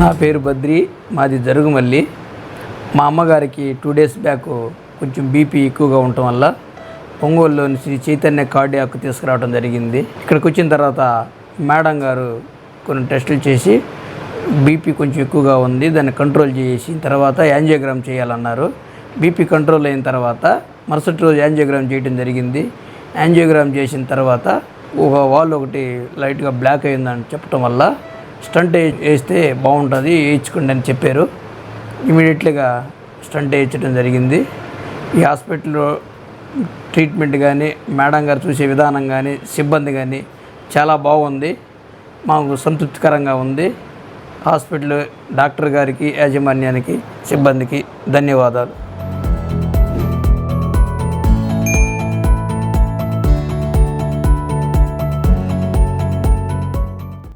నా పేరు బద్రి, మాది జరుగుమల్లి. మా అమ్మగారికి 2 డేస్ బ్యాక్ కొంచెం బీపీ ఎక్కువగా ఉండటం వల్ల ఒంగోలులోని శ్రీ చైతన్య కార్డియాక్ తీసుకురావడం జరిగింది. ఇక్కడికి వచ్చిన తర్వాత మేడం గారు కొన్ని టెస్టులు చేసి బీపీ కొంచెం ఎక్కువగా ఉంది, దాన్ని కంట్రోల్ చేసిన తర్వాత యాంజియోగ్రామ్ చేయాలన్నారు. బీపీ కంట్రోల్ అయిన తర్వాత మరుసటి రోజు యాంజియోగ్రామ్ చేయడం జరిగింది. యాంజియోగ్రామ్ చేసిన తర్వాత ఒకటి లైట్గా బ్లాక్ అయిందని చెప్పడం వల్ల స్టంట్ వేస్తే బాగుంటుంది, వేయించుకోండి అని చెప్పారు. ఇమీడియట్లీగా స్టంట్ వేయించడం జరిగింది. ఈ హాస్పిటల్లో ట్రీట్మెంట్ కానీ, మేడం గారు చూసే విధానం కానీ, సిబ్బంది కానీ చాలా బాగుంది, మాకు సంతృప్తికరంగా ఉంది. హాస్పిటల్ డాక్టర్ గారికి, యాజమాన్యానికి, సిబ్బందికి ధన్యవాదాలు.